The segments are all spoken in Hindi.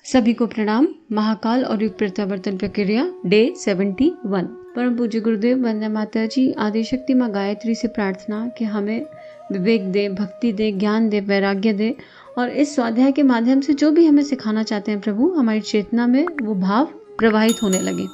सभी को प्रणाम। महाकाल और युग प्रत्यावर्तन प्रक्रिया डे 71। परम पूज्य गुरुदेव वंदना माता जी, आदिशक्ति माँ गायत्री से प्रार्थना कि हमें विवेक दे, भक्ति दे, ज्ञान दे, वैराग्य दे और इस स्वाध्याय के माध्यम से जो भी हमें सिखाना चाहते हैं प्रभु, हमारी चेतना में वो भाव प्रवाहित होने लगे।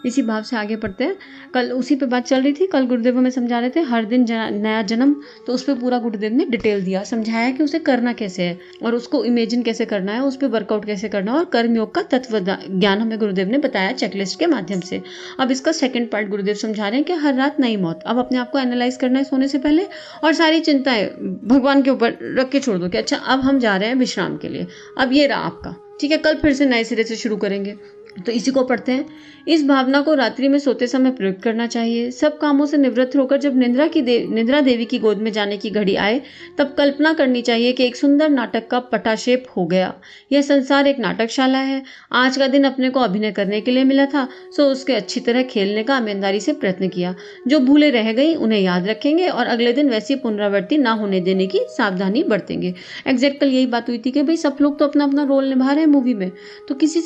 इसी भाव से आगे बढ़ते हैं। कल उसी पे बात चल रही थी। कल गुरुदेव हमें समझा रहे थे हर दिन नया जन्म, तो उस पर पूरा गुरुदेव ने डिटेल दिया, समझाया कि उसे करना कैसे है और उसको इमेजिन कैसे करना है, उस पर वर्कआउट कैसे करना है और कर्मयोग का तत्व ज्ञान हमें गुरुदेव ने बताया चेकलिस्ट के माध्यम से। अब इसका सेकंड पार्ट गुरुदेव समझा रहे हैं कि हर रात नई मौत। अब अपने आप को एनालाइज करना है सोने से पहले और सारी चिंताएं भगवान के ऊपर रख के छोड़ दो कि अच्छा अब हम जा रहे हैं विश्राम के लिए, अब ये रहा आपका, ठीक है, कल फिर से नए सिरे से शुरू करेंगे। तो इसी को पढ़ते हैं। इस भावना को रात्रि में सोते समय प्रयुक्त करना चाहिए। सब कामों से निवृत्त होकर जब निद्रा देवी की गोद में जाने की घड़ी आए, तब कल्पना करनी चाहिए कि एक सुंदर नाटक का पटाक्षेप हो गया। यह संसार एक नाटकशाला है। आज का दिन अपने को अभिनय करने के लिए मिला था, सो उसके अच्छी तरह खेलने का ईमानदारी से प्रयत्न किया। जो भूले रह गई उन्हें याद रखेंगे और अगले दिन वैसी पुनरावृत्ति ना होने देने की सावधानी बरतेंगे। एग्जैक्ट कल यही बात हुई थी कि भाई सब लोग तो अपना अपना रोल निभा रहे हैं मूवी में, तो किसी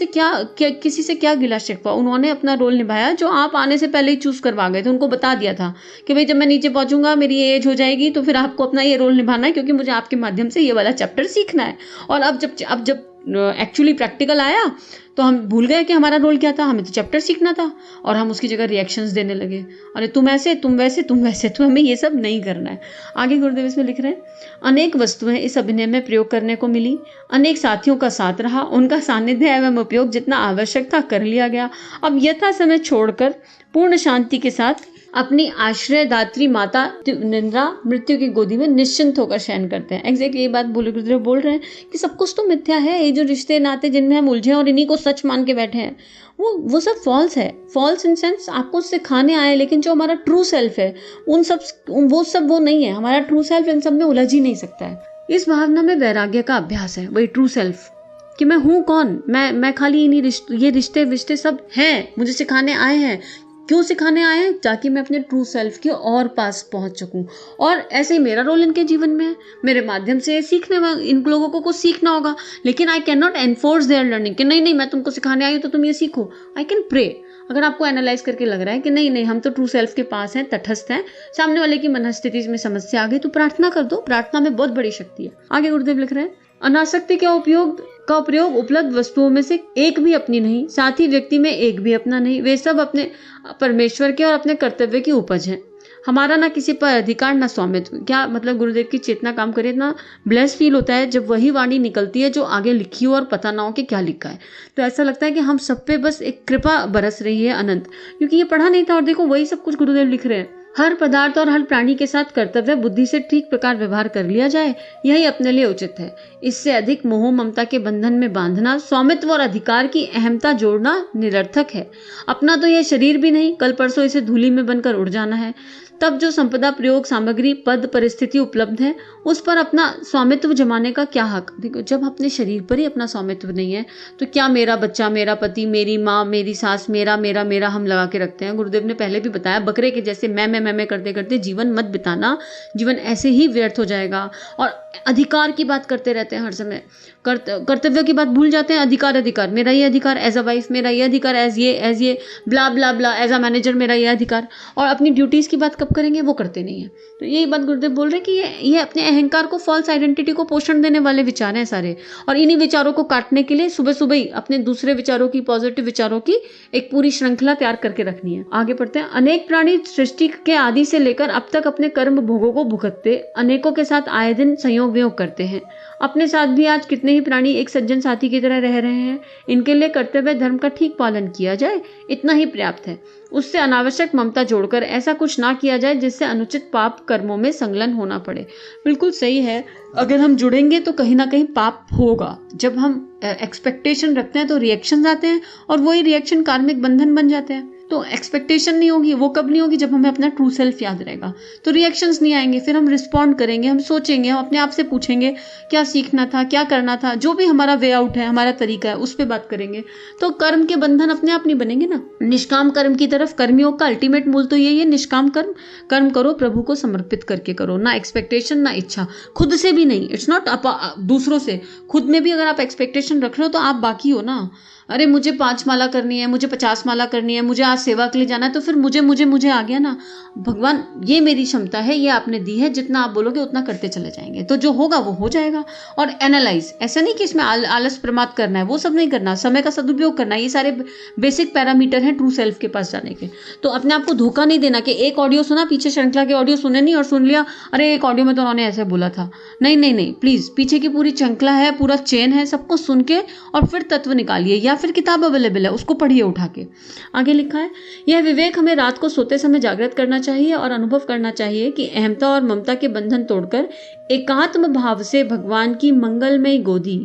से क्या गिला शिकवा। उन्होंने अपना रोल निभाया जो आप आने से पहले ही चूज करवा गए थे। उनको बता दिया था कि भाई जब मैं नीचे पहुंचूंगा, मेरी एज हो जाएगी, तो फिर आपको अपना ये रोल निभाना है, क्योंकि मुझे आपके माध्यम से ये वाला चैप्टर सीखना है। और अब जब एक्चुअली प्रैक्टिकल आया तो हम भूल गए कि हमारा रोल क्या था। हमें तो चैप्टर सीखना था और हम उसकी जगह रिएक्शंस देने लगे, अरे तुम ऐसे, तुम वैसे, तुम वैसे। तो हमें ये सब नहीं करना है। आगे गुरुदेव इसमें लिख रहे हैं, अनेक वस्तुएं इस अभिनय में प्रयोग करने को मिली, अनेक साथियों का साथ रहा, उनका सानिध्य एवं उपयोग जितना आवश्यक था कर लिया गया। अब यथा समय छोड़कर पूर्ण शांति के साथ अपनी आश्रयदात्री माता निद्रा मृत्यु की गोदी में निश्चिंत होकर शयन करते हैं। एग्जैक्टली ये बात गुरुदेव बोल रहे हैं कि सब कुछ तो मिथ्या है। ये जो रिश्ते नाते जिनमें हम उलझे और इन्हीं को सच मान के बैठे हैं, वो सब फॉल्स है। फॉल्स इन सेंस आपको सिखाने आए, लेकिन जो हमारा ट्रू सेल्फ है वो नहीं है। हमारा ट्रू सेल्फ इन सब में उलझ ही नहीं सकता है। इस भावना में वैराग्य का अभ्यास है, वही ट्रू सेल्फ, कि मैं हूँ कौन, मैं खाली ये रिश्ते सब हैं, मुझे सिखाने आए हैं। क्यों सिखाने आए हैं? ताकि मैं अपने ट्रू सेल्फ के और पास पहुंच सकूं। और ऐसे ही मेरा रोल इनके जीवन में है, मेरे माध्यम से सीखने में इन लोगों को कुछ सीखना होगा, लेकिन I can not enforce there learning कि नहीं मैं तुमको सिखाने आई हूं तो तुम ये सीखो। I can pray. अगर आपको एनालाइज करके लग रहा है कि नहीं हम तो ट्रू सेल्फ के पास हैं, तटस्थ हैं, सामने वाले की मनस्थिति में समस्या आ गई, तो प्रार्थना कर दो। प्रार्थना में बहुत बड़ी शक्ति है। आगे गुरुदेव लिख रहे हैं, अनासक्ति का प्रयोग उपलब्ध वस्तुओं में से एक भी अपनी नहीं, साथ ही व्यक्ति में एक भी अपना नहीं। वे सब अपने परमेश्वर के और अपने कर्तव्य की उपज है। हमारा ना किसी पर अधिकार ना स्वामित्व। क्या मतलब गुरुदेव की चेतना काम करे, इतना ब्लेस फील होता है जब वही वाणी निकलती है जो आगे लिखी हो और पता ना हो कि क्या लिखा है। तो ऐसा लगता है कि हम सब पे बस एक कृपा बरस रही है अनंत, क्योंकि ये पढ़ा नहीं था और देखो वही सब कुछ गुरुदेव लिख रहे हैं। हर पदार्थ और हर प्राणी के साथ कर्तव्य बुद्धि से ठीक प्रकार व्यवहार कर लिया जाए, यही अपने लिए उचित है। इससे अधिक मोह ममता के बंधन में बांधना, स्वामित्व और अधिकार की अहमता जोड़ना निरर्थक है। अपना तो यह शरीर भी नहीं, कल परसों इसे धूलि में बनकर उड़ जाना है। तब जो संपदा, प्रयोग सामग्री, पद, परिस्थिति उपलब्ध है, उस पर अपना स्वामित्व जमाने का क्या हक। देखो, जब अपने शरीर पर ही अपना स्वामित्व नहीं है तो क्या मेरा बच्चा, मेरा पति, मेरी माँ, मेरी सास, मेरा हम लगा के रखते हैं। गुरुदेव ने पहले भी बताया, बकरे के जैसे मैं करते करते जीवन मत बिताना, जीवन ऐसे ही व्यर्थ हो जाएगा। और अधिकार की बात करते रहते हैं हर समय, कर्तव्य की बात भूल जाते हैं। अधिकार, मेरा ये अधिकार एज अ वाइफ, मेरा ये अधिकार एज ये ब्ला ब्ला ब्ला, एज अ मैनेजर मेरा ये अधिकार। और अपनी ड्यूटीज की बात कब करेंगे, वो करते नहीं है। तो यही बात गुरुदेव बोल रहे हैं कि ये अपने अहंकार को, फॉल्स आइडेंटिटी को पोषण देने वाले विचार हैं सारे। और इन्हीं विचारों को काटने के लिए सुबह सुबह ही अपने दूसरे विचारों की, पॉजिटिव विचारों की एक पूरी श्रृंखला तैयार करके रखनी है। आगे पढ़ते हैं, अनेक प्राणी सृष्टि के आदि से लेकर अब तक अपने कर्म भोगों को भुगतते, अनेकों के साथ आए दिन संयोग वियोग करते हैं। अपने साथ भी आज कितने ही प्राणी एक सज्जन साथी की तरह रह रहे हैं। इनके लिए कर्तव्य धर्म का ठीक पालन किया जाए, इतना ही पर्याप्त है। उससे अनावश्यक ममता जोड़कर ऐसा कुछ ना किया जाए जिससे अनुचित पाप कर्मों में संलग्न होना पड़े। बिल्कुल सही है, अगर हम जुड़ेंगे तो कहीं ना कहीं पाप होगा। जब हम एक्सपेक्टेशन रखते हैं तो रिएक्शन आते हैं और वही रिएक्शन कार्मिक बंधन बन जाते हैं। तो एक्सपेक्टेशन नहीं होगी, वो कब नहीं होगी, जब हमें अपना ट्रू सेल्फ याद रहेगा। तो रिएक्शंस नहीं आएंगे, फिर हम रिस्पॉन्ड करेंगे, हम सोचेंगे, हम अपने आप से पूछेंगे क्या सीखना था, क्या करना था, जो भी हमारा वे आउट है, हमारा तरीका है, उस पर बात करेंगे। तो कर्म के बंधन अपने आप नहीं बनेंगे ना। निष्काम कर्म की तरफ कर्मयोग का अल्टीमेट मूल तो यही है, निष्काम कर्म करो, प्रभु को समर्पित करके करो, ना एक्सपेक्टेशन ना इच्छा, खुद से भी नहीं। इट्स नॉट दूसरों से, खुद में भी अगर आप एक्सपेक्टेशन रख रहे हो तो आप बाकी हो ना। अरे मुझे 5 माला करनी है, मुझे 50 माला करनी है, मुझे आज सेवा के लिए जाना है, तो फिर मुझे आ गया ना। भगवान ये मेरी क्षमता है, ये आपने दी है, जितना आप बोलोगे उतना करते चले जाएंगे, तो जो होगा वो हो जाएगा। और एनालाइज, ऐसा नहीं कि इसमें आलस प्रमाद करना है, वो सब नहीं करना, समय का सदुपयोग करना है। ये सारे बेसिक पैरामीटर हैं ट्रू सेल्फ के पास जाने के। तो अपने आप को धोखा नहीं देना कि एक ऑडियो सुना, पीछे श्रृंखला के ऑडियो सुने नहीं और सुन लिया, अरे एक ऑडियो में तो उन्होंने ऐसे बोला था। नहीं, प्लीज, पीछे की पूरी श्रृंखला है, पूरा चेन है, सबको सुन के और फिर तत्व निकालिए, या फिर किताब अवेलेबल है उसको पढ़िए उठा के। आगे लिखा है, यह विवेक हमें रात को सोते समय जागृत करना चाहिए और अनुभव करना चाहिए कि अहमता और ममता के बंधन तोड़कर एकात्म भाव से भगवान की मंगलमय गोदी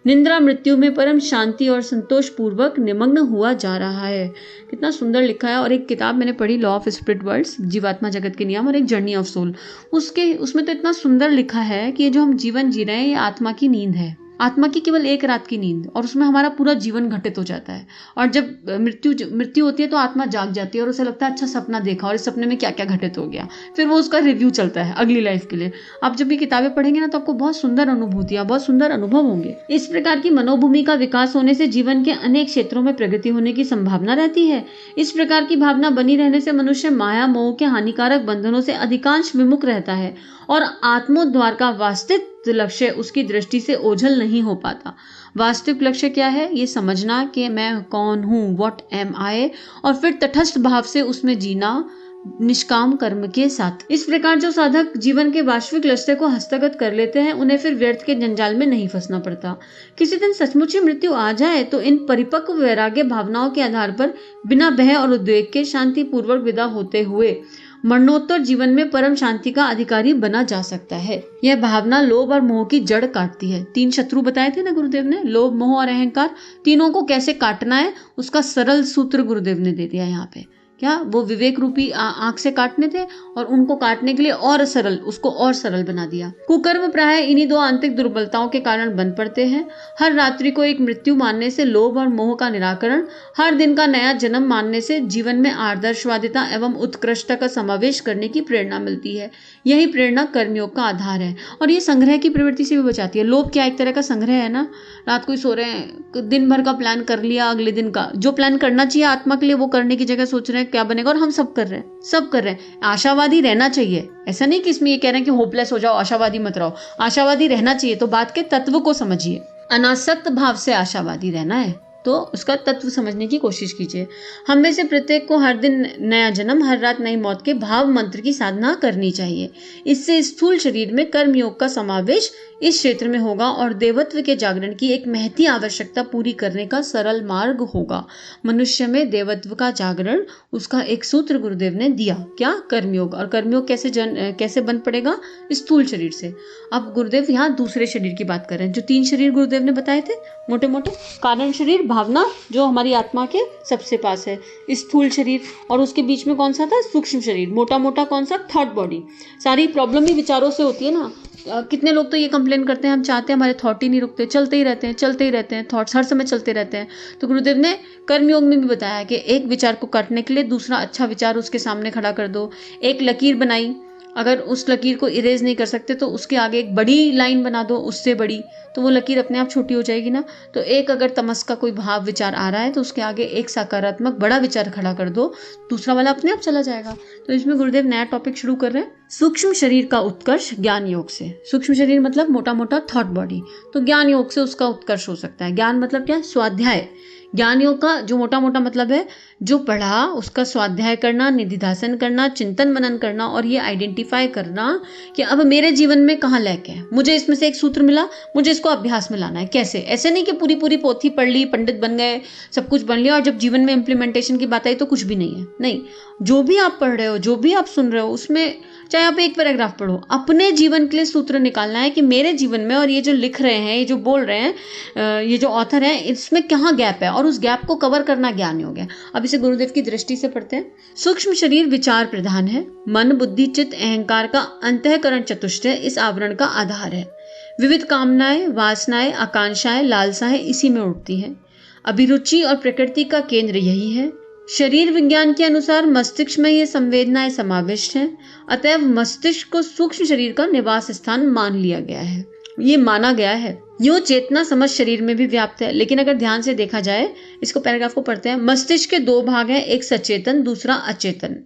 निद्रा मृत्यु में परम शांति और संतोष पूर्वक निमग्न हुआ जा रहा है। कितना सुंदर लिखा है। और एक किताब मैंने पढ़ी, लॉ ऑफ स्पिरिट वर्ल्ड्स, जीवात्मा जगत के नियम, और एक जर्नी ऑफ सोल, उसमें तो इतना सुंदर लिखा है कि ये जो हम जीवन जी रहे हैं ये आत्मा की नींद है, आत्मा की केवल एक रात की नींद, और उसमें हमारा पूरा जीवन घटित हो जाता है। और जब मृत्यु होती है तो आत्मा जाग जाती है और उसे लगता है अच्छा सपना देखा और इस सपने में क्या क्या घटित हो गया, फिर वो उसका रिव्यू चलता है अगली लाइफ के लिए। आप जब ये किताबें पढ़ेंगे ना तो आपको बहुत सुंदर अनुभूतियां, बहुत सुंदर अनुभव होंगे। इस प्रकार की मनोभूमि का विकास होने से जीवन के अनेक क्षेत्रों में प्रगति होने की संभावना रहती है। इस प्रकार की भावना बनी रहने से मनुष्य माया मोह के हानिकारक बंधनों से अधिकांश विमुख रहता है और आत्मोद्धार का वास्तविक लक्ष्य उसकी दृष्टि से ओझल नहीं हो पाता। वास्तविक लक्ष्य क्या है? ये समझना कि मैं कौन हूँ, व्हाट एम आई, और फिर तटस्थ भाव से उसमें जीना निष्काम कर्म के साथ। इस प्रकार जो साधक जीवन के वास्तविक लक्ष्य को हस्तगत कर लेते हैं उन्हें फिर व्यर्थ के जंजाल में नहीं फंसना पड़ता। किसी दिन सचमुच ही मृत्यु आ जाए तो इन परिपक्व वैराग्य भावनाओं के आधार पर बिना भय और उद्वेग के शांति पूर्वक विदा होते हुए मरणोत्तर जीवन में परम शांति का अधिकारी बना जा सकता है। यह भावना लोभ और मोह की जड़ काटती है। 3 शत्रु बताए थे ना गुरुदेव ने, लोभ, मोह और अहंकार। तीनों को कैसे काटना है उसका सरल सूत्र गुरुदेव ने दे दिया यहाँ पे। क्या वो विवेक रूपी आंख से काटने थे और उनको काटने के लिए और सरल, उसको और सरल बना दिया। कुकर्म प्राय इन्हीं 2 आंतरिक दुर्बलताओं के कारण बन पड़ते हैं। हर रात्रि को एक मृत्यु मानने से लोभ और मोह का निराकरण, हर दिन का नया जन्म मानने से जीवन में आदर्शवादिता एवं उत्कृष्टता का समावेश करने की प्रेरणा मिलती है। यही प्रेरणा कर्मयोग का आधार है और ये संग्रह की प्रवृत्ति से भी बचाती है। लोभ क्या एक तरह का संग्रह है ना, रात को ही सो रहे हैं, दिन भर का प्लान कर लिया, अगले दिन का जो प्लान करना चाहिए आत्मा के लिए वो करने की जगह सोच रहे हैं क्या बनेगा, और हम सब कर रहे हैं। आशावादी रहना चाहिए, ऐसा नहीं कि इसमें ये कह रहे हैं कि होपलेस हो जाओ, आशावादी मत रहो। आशावादी रहना चाहिए, तो बात के तत्व को समझिए। अनासक्त भाव से आशावादी रहना है तो उसका तत्व समझने की कोशिश कीजिए। हम में से प्रत्येक को हर दिन नया जन्म, हर रात नई मौत के भाव मंत्र की साधना करनी चाहिए। इससे स्थूल शरीर में कर्म योग का समावेश इस क्षेत्र में होगा और देवत्व के जागरण की एक महती आवश्यकता पूरी करने का सरल मार्ग होगा। मनुष्य में देवत्व का जागरण, उसका एक सूत्र गुरुदेव ने दिया, क्या? कर्मयोग। और कर्मयोग कैसे बन पड़ेगा? स्थूल शरीर से। अब गुरुदेव यहाँ दूसरे शरीर की बात कर रहे हैं। जो 3 शरीर गुरुदेव ने बताए थे मोटे मोटे, कारण शरीर, भावना जो हमारी आत्मा के सबसे पास है, स्थूल शरीर, और उसके बीच में कौन सा था? सूक्ष्म शरीर। मोटा मोटा कौन सा? Thought body. सारी प्रॉब्लम ही विचारों से होती है ना। कितने लोग तो ये कंप्लेन करते हैं, हम चाहते हैं हमारे थॉट ही नहीं रुकते, चलते ही रहते हैं, थॉट्स हर समय चलते रहते हैं। तो गुरुदेव ने कर्मयोग में भी बताया कि एक विचार को काटने के लिए दूसरा अच्छा विचार उसके सामने खड़ा कर दो। एक लकीर बनाई, अगर उस लकीर को इरेज नहीं कर सकते तो उसके आगे एक बड़ी लाइन बना दो, उससे बड़ी, तो वो लकीर अपने आप छोटी हो जाएगी ना। तो एक अगर तमस का कोई भाव विचार आ रहा है तो उसके आगे एक सकारात्मक बड़ा विचार खड़ा कर दो, दूसरा वाला अपने आप चला जाएगा। तो इसमें गुरुदेव नया टॉपिक शुरू कर रहे हैं, सूक्ष्म शरीर का उत्कर्ष ज्ञान योग से। सूक्ष्म शरीर मतलब मोटा मोटा थॉट बॉडी, तो ज्ञान योग से उसका उत्कर्ष हो सकता है। ज्ञान मतलब क्या? स्वाध्याय। ज्ञान योग का जो मोटा मोटा मतलब है, जो पढ़ा उसका स्वाध्याय करना, निधिध्यासन करना, चिंतन मनन करना, और ये आइडेंटिफाई करना कि अब मेरे जीवन में कहाँ लैक है, मुझे इसमें से एक सूत्र मिला, मुझे इसको अभ्यास में लाना है। कैसे? ऐसे नहीं कि पूरी पूरी पोथी पढ़ ली, पंडित बन गए, सब कुछ बन लिया, और जब जीवन में इम्प्लीमेंटेशन की बात आई तो कुछ भी नहीं है। नहीं, जो भी आप पढ़ रहे हो, जो भी आप सुन रहे हो, उसमें चाहे आप एक पैराग्राफ पढ़ो, अपने जीवन के लिए सूत्र निकालना है कि मेरे जीवन में और ये जो लिख रहे हैं, ये जो बोल रहे हैं, ये जो ऑथर हैं, इसमें कहाँ गैप है, और उस गैप को कवर करना ज्ञान हो गया। अब इसे गुरुदेव की दृष्टि से पढ़ते हैं। सूक्ष्म शरीर विचार प्रधान है, मन बुद्धि चित्त अहंकार का अंतःकरण चतुष्टय इस आवरण का आधार है। विविध कामनाएं, वासनाएं, आकांक्षाएं, लालसाएं इसी में उठती हैं। अभिरुचि और प्रकृति का केंद्र यही है। शरीर विज्ञान के अनुसार मस्तिष्क में ये संवेदनाएं समाविष्ट हैं, अतएव मस्तिष्क को सूक्ष्म शरीर का निवास स्थान मान लिया गया है, ये माना गया है। यो चेतना समझ शरीर में भी व्याप्त है। लेकिन अगर ध्यान से देखा जाए, इसको पैराग्राफ को पढ़ते हैं। मस्तिष्क के दो भाग हैं, एक सचेतन, दूसरा अचेतन।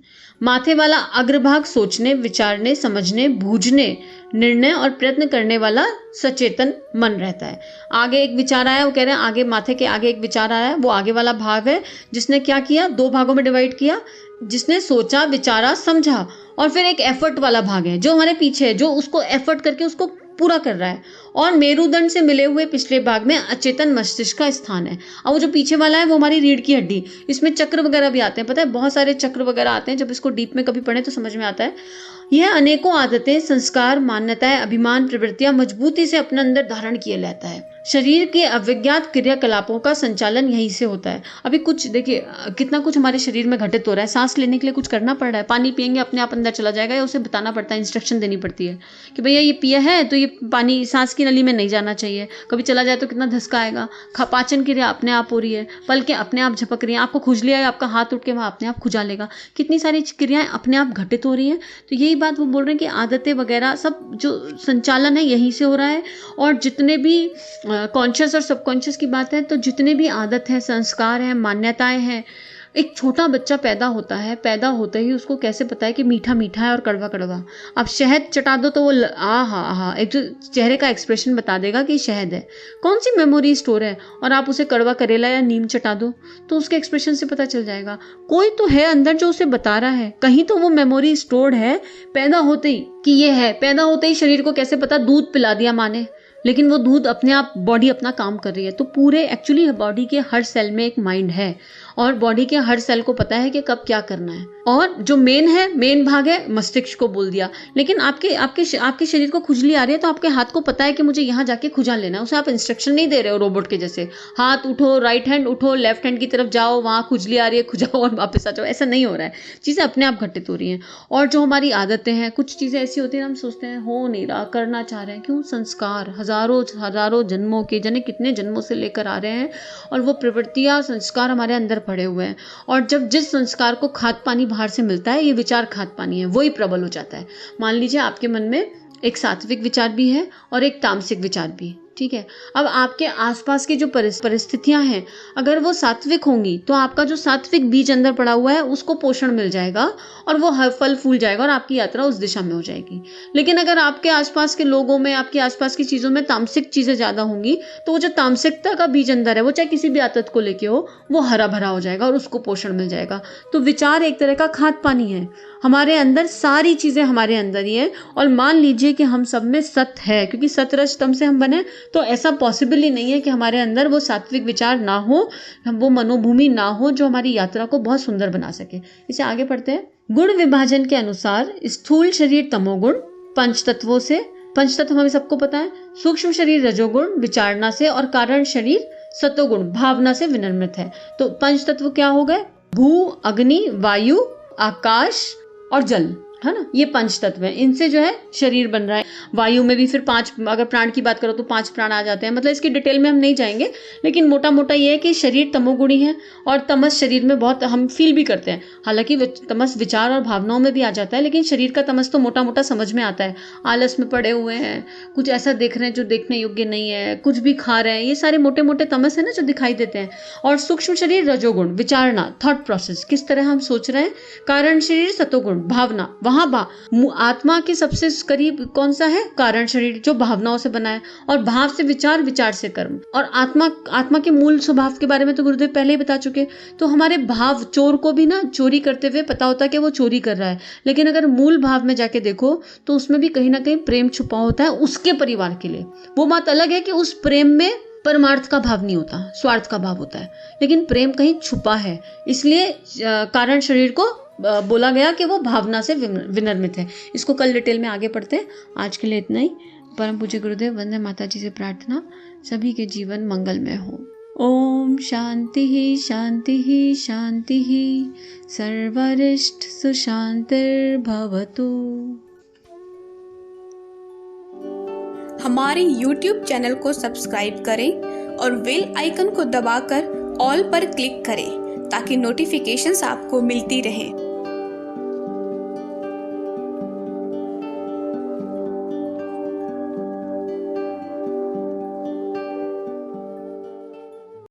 माथे वाला अग्रभाग सोचने, विचारने, समझने, बूझने, निर्णय और प्रयत्न करने वाला सचेतन मन रहता है। आगे एक विचार आया, वो कह रहे हैं आगे माथे के आगे एक विचार आया, वो आगे वाला भाग है जिसने क्या किया, दो भागों में डिवाइड किया, जिसने सोचा, विचारा, समझा। और फिर एक एफर्ट वाला भाग है जो हमारे पीछे है, जो उसको एफर्ट करके उसको पूरा कर रहा है। और मेरुदंड से मिले हुए पिछले भाग में अचेतन मस्तिष्क का स्थान है। और वो जो पीछे वाला है वो हमारी रीढ़ की हड्डी, इसमें चक्र वगैरह भी आते हैं, पता है, बहुत सारे चक्र वगैरह आते हैं। जब इसको डीप में कभी पढ़े तो समझ में आता है। यह अनेकों आदतें, संस्कार, मान्यताएं, अभिमान, प्रवृत्तियां मजबूती से अपने अंदर धारण किए लेता है। शरीर के अविज्ञात क्रियाकलापों का संचालन यहीं से होता है। अभी कुछ देखिए, कितना कुछ हमारे शरीर में घटित हो रहा है। सांस लेने के लिए कुछ करना पड़ रहा है, पानी पिएंगे अपने आप अंदर चला जाएगा, या उसे बताना पड़ता है, इंस्ट्रक्शन देनी पड़ती है कि भैया ये पिया है तो ये पानी सांस की नली में नहीं जाना चाहिए, कभी चला जाए तो कितना धक्का आएगा। पाचन क्रिया अपने आप हो रही है, पलकें अपने आप झपक रही हैं, आपको खुजली है, आपका हाथ उठ के वहाँ अपने आप खुजा लेगा। कितनी सारी क्रियाएं अपने आप घटित हो रही हैं। तो यही बात वो बोल रहे हैं कि आदतें वगैरह सब जो संचालन है यहीं से हो रहा है। और जितने भी कॉन्शियस और सबकॉन्शियस की बात है, तो जितने भी आदत है, संस्कार है, मान्यताएं हैं, एक छोटा बच्चा पैदा होता है, पैदा होते ही उसको कैसे पता है कि मीठा मीठा है और कड़वा कड़वा। आप शहद चटा दो तो वो आहा एक जो चेहरे का एक्सप्रेशन बता देगा कि शहद है, कौन सी मेमोरी स्टोर है। और आप उसे कड़वा करेला या नीम चटा दो तो उसके एक्सप्रेशन से पता चल जाएगा कोई तो है अंदर जो उसे बता रहा है, कहीं तो वो मेमोरी स्टोर्ड है पैदा होते ही कि ये है। पैदा होते ही शरीर को कैसे पता, दूध पिला दिया माँ ने, लेकिन वो दूध अपने आप बॉडी अपना काम कर रही है। तो पूरे एक्चुअली बॉडी के हर सेल में एक माइंड है, और बॉडी के हर सेल को पता है कि कब क्या करना है। और जो मेन भाग है, मस्तिष्क को बोल दिया। लेकिन आपके शरीर को खुजली आ रही है तो आपके हाथ को पता है कि मुझे यहाँ जाके खुजा लेना है, उसे आप इंस्ट्रक्शन नहीं दे रहे हो रोबोट के जैसे, हाथ उठो, राइट हैंड उठो, लेफ्ट हैंड की तरफ जाओ, वहाँ खुजली आ रही है खुजाओ और वापस आ जाओ। ऐसा नहीं हो रहा है, चीज़ें अपने आप घटित हो रही हैं। और जो हमारी आदतें हैं, कुछ चीज़ें ऐसी होती हैं हम सोचते हैं हो नहीं रहा, करना चाह रहे हैं, क्यों, संस्कार हजारों जन्मों के, जाने कितने जन्मों से लेकर आ रहे हैं, और वो प्रवृत्तियां, संस्कार हमारे अंदर पड़े हुए हैं। और जब जिस संस्कार को खाद पानी बाहर से मिलता है, ये विचार खाद पानी है, वही प्रबल हो जाता है। मान लीजिए आपके मन में एक सात्विक विचार भी है और एक तामसिक विचार भी, ठीक है। अब आपके आसपास की जो परिस्थितियां हैं, अगर वो सात्विक होंगी तो आपका जो सात्विक बीज अंदर पड़ा हुआ है उसको पोषण मिल जाएगा और वो फल फूल जाएगा और आपकी यात्रा उस दिशा में हो जाएगी। लेकिन अगर आपके आसपास के लोगों में, आपके आसपास की चीज़ों में तामसिक चीज़ें ज़्यादा होंगी, तो वो जो तामसिकता का बीज अंदर है, वो चाहे किसी भी आदत को लेके हो, वो हरा भरा हो जाएगा और उसको पोषण मिल जाएगा। तो विचार एक तरह का खाद पानी है, हमारे अंदर सारी चीज़ें हमारे अंदर ही है। और मान लीजिए कि हम सब में सत्य है, क्योंकि सत्य रज तम से हम बने, तो ऐसा पॉसिबल ही नहीं है कि हमारे अंदर वो सात्विक विचार ना हो, वो मनोभूमि ना हो जो हमारी यात्रा को बहुत सुंदर बना सके। इसे आगे पढ़ते हैं। गुण विभाजन के अनुसार स्थूल शरीर तमोगुण, पंच तत्वों से, पंच तत्व हमें सबको पता है, सूक्ष्म शरीर रजोगुण विचारणा से, और कारण शरीर सतोगुण भावना से विनिर्मित है। तो पंच तत्व क्या हो गए, भू, अग्नि, वायु, आकाश और जल, है ना, ये पंच तत्व है। इनसे जो है शरीर बन रहा है। वायु में भी फिर 5, अगर प्राण की बात करो तो 5 प्राण आ जाते हैं। मतलब इसकी डिटेल में हम नहीं जाएंगे, लेकिन मोटा मोटा ये है कि शरीर तमोगुणी है और तमस शरीर में बहुत हम फील भी करते हैं। हालांकि तमस विचार और भावनाओं में भी आ जाता है, लेकिन शरीर का तमस तो मोटा मोटा समझ में आता है। आलस में पड़े हुए हैं, कुछ ऐसा देख रहे हैं जो देखने योग्य नहीं है, कुछ भी खा रहे हैं, ये सारे मोटे मोटे तमस है ना जो दिखाई देते हैं। और सूक्ष्म शरीर रजोगुण विचारणा, थॉट प्रोसेस, किस तरह हम सोच रहे हैं। कारण शरीर सतोगुण भावना, वहां आत्मा के सबसे करीब कौन सा है, कारण शरीर, जो भावनाओं से बना है। और भाव से विचार, विचार से कर्म। और आत्मा के मूल स्वभाव के बारे में तो गुरुदेव पहले ही बता चुके। तो हमारे भाव, चोर को भी ना चोरी करते हुए पता होता है कि वो चोरी कर रहा है, लेकिन अगर मूल भाव में जाके देखो तो उसमें भी कहीं ना कहीं प्रेम छुपा होता है उसके परिवार के लिए। वो बात अलग है कि उस प्रेम में परमार्थ का भाव नहीं होता, स्वार्थ का भाव होता है, लेकिन प्रेम कहीं छुपा है। इसलिए कारण शरीर को बोला गया कि वो भावना से विनर्मित है। इसको कल डिटेल में आगे पढ़ते हैं। आज के लिए इतना ही। परम पूज्य गुरुदेव वंदे माता जी से प्रार्थना सभी के जीवन मंगलमय हो। ओम शांति ही शांति ही शांति ही, सर्वरिष्ट सुशांतिर्भवतु। हमारे YouTube चैनल को सब्सक्राइब करें और बेल आइकन को दबाकर ऑल पर क्लिक करें ताकि नोटिफिकेशंस आपको मिलती रहें।